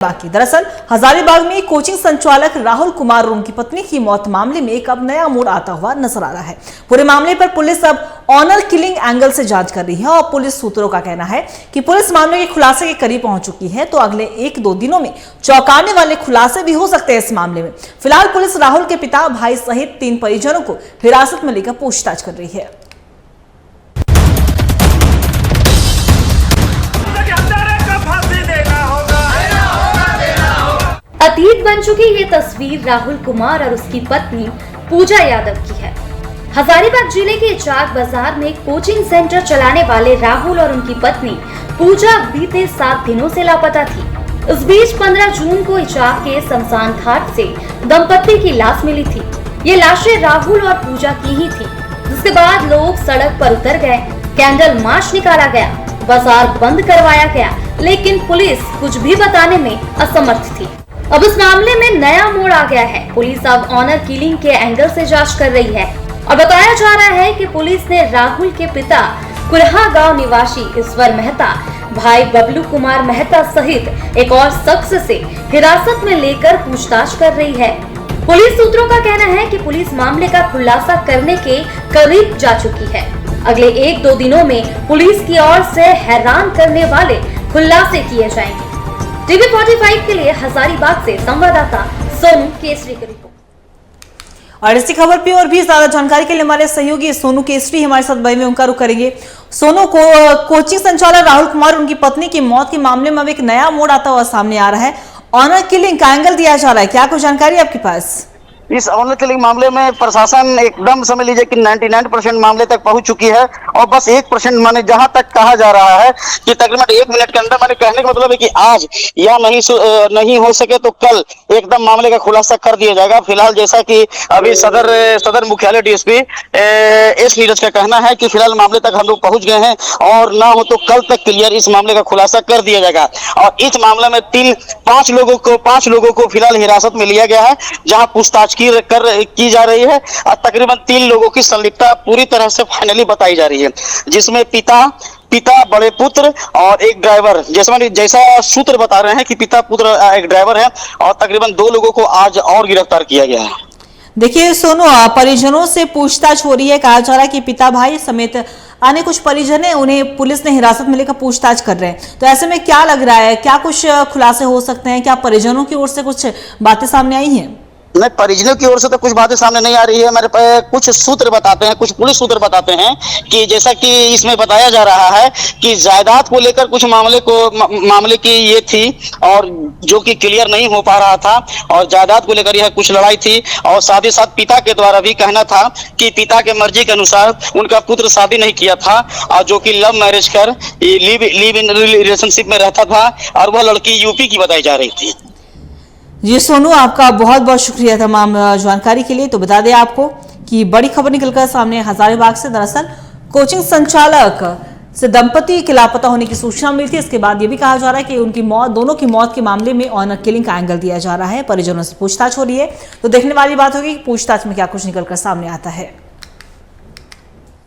बाकी दरअसल हजारीबाग में कोचिंग संचालक राहुल कुमार और उनकी पत्नी की मौत मामले में एक अब नया मोड़ आता हुआ नजर आ रहा है। पूरे मामले पर पुलिस अब ऑनर किलिंग एंगल से जांच कर रही है और पुलिस सूत्रों का कहना है कि पुलिस मामले के खुलासे के करीब पहुंच चुकी है, तो अगले 1-2 दिनों में चौंकाने वाले खुलासे भी हो सकते हैं इस मामले में। फिलहाल पुलिस राहुल के पिता, भाई सहित 3 परिजनों को हिरासत में लेकर पूछताछ कर रही है। अतीत बन चुकी ये तस्वीर राहुल कुमार और उसकी पत्नी पूजा यादव की है। हजारीबाग जिले के चाक बाजार में कोचिंग सेंटर चलाने वाले राहुल और उनकी पत्नी पूजा बीते 7 दिनों से लापता थी। इस बीच 15 जून को इचाक के शमशान घाट से दंपत्ति की लाश मिली थी। ये लाशें राहुल और पूजा की ही थी, जिसके बाद लोग सड़क पर उतर गए, कैंडल मार्च निकाला गया, बाजार बंद करवाया गया, लेकिन पुलिस कुछ भी बताने में असमर्थ थी। अब इस मामले में नया मोड़ आ गया है। पुलिस अब ऑनर किलिंग के एंगल से जांच कर रही है और बताया जा रहा है कि पुलिस ने राहुल के पिता कुल्हा गांव निवासी ईश्वर मेहता, भाई बबलू कुमार मेहता सहित एक और शख्स से हिरासत में लेकर पूछताछ कर रही है। पुलिस सूत्रों का कहना है कि पुलिस मामले का खुलासा करने के करीब जा चुकी है। अगले 1-2 दिनों में पुलिस की ओर से हैरान करने वाले खुलासे किए जाएंगे। टीवी 45 के लिए हजारीबाग से संवाददाता सोनू केसरी की रिपोर्ट। और इसी खबर पे और भी ज्यादा जानकारी के लिए हमारे सहयोगी सोनू केसरी हमारे साथ भाई में उनका रुख करेंगे। सोनू को कोचिंग संचालक राहुल कुमार उनकी पत्नी की मौत के मामले में अब एक नया मोड़ आता हुआ सामने आ रहा है। ऑनर किलिंग का एंगल दिया जा रहा है, क्या कुछ जानकारी आपके पास? इस ऑनर किलिंग मामले में प्रशासन एकदम समझ लीजिए कि 99% मामले तक पहुंच चुकी है और बस 1% माने जहां तक कहा जा रहा है कि तकरीबन 1 मिनट के अंदर, माने कहने का मतलब है कि आज या नहीं हो सके तो कल एकदम मामले का खुलासा कर दिया जाएगा। फिलहाल जैसा कि अभी सदर मुख्यालय डीएसपी एस नीरज का कहना है कि फिलहाल मामले तक हम लोग पहुंच गए हैं और ना हो तो कल तक क्लियर इस मामले का खुलासा कर दिया जाएगा। और इस मामले में 5 लोगों को फिलहाल हिरासत में लिया गया है, जहां पूछताछ की जा रही है और तकरीबन 3 लोगों की संलिप्तता पूरी तरह से फाइनली बताई जा रही है, जिसमें पिता, बड़े पुत्र और एक ड्राइवर, जैसा सूत्र बता रहे हैं कि पिता, पुत्र, एक ड्राइवर है और तकरीबन 2 लोगों को आज और गिरफ्तार किया गया है। देखिए सोनू, परिजनों से पूछताछ हो रही है, कहा जा रहा है कि पिता, भाई समेत अन्य कुछ परिजन है, उन्हें पुलिस ने हिरासत में लेकर पूछताछ कर रहे हैं। तो ऐसे में क्या लग रहा है, क्या कुछ खुलासे हो सकते हैं? क्या परिजनों की ओर से कुछ बातें सामने आई हैं? नहीं, परिजनों की ओर से तो कुछ बातें सामने नहीं आ रही है। मेरे पास कुछ सूत्र बताते हैं, कुछ पुलिस सूत्र बताते हैं कि जैसा कि इसमें बताया जा रहा है कि जायदाद को लेकर कुछ मामले की ये थी और जो कि क्लियर नहीं हो पा रहा था और जायदाद को लेकर यह कुछ लड़ाई थी। और साथ ही साथ पिता के द्वारा भी कहना था कि पिता के मर्जी के अनुसार उनका पुत्र शादी नहीं किया था और जो कि लव मैरिज कर लिव इन रिलेशनशिप में रहता था और वह लड़की यूपी की बताई जा रही थी। जी सोनू, आपका बहुत बहुत शुक्रिया तमाम जानकारी के लिए। तो बता दें आपको कि बड़ी खबर निकलकर सामने हजारीबाग से दरअसल कोचिंग संचालक से दंपति के लापता होने की सूचना मिली थी। इसके बाद ये भी कहा जा रहा है कि उनकी मौत, दोनों की मौत के मामले में ऑनर किलिंग का एंगल दिया जा रहा है। परिजनों से पूछताछ हो रही है, तो देखने वाली बात होगी कि पूछताछ में क्या कुछ निकलकर सामने आता है।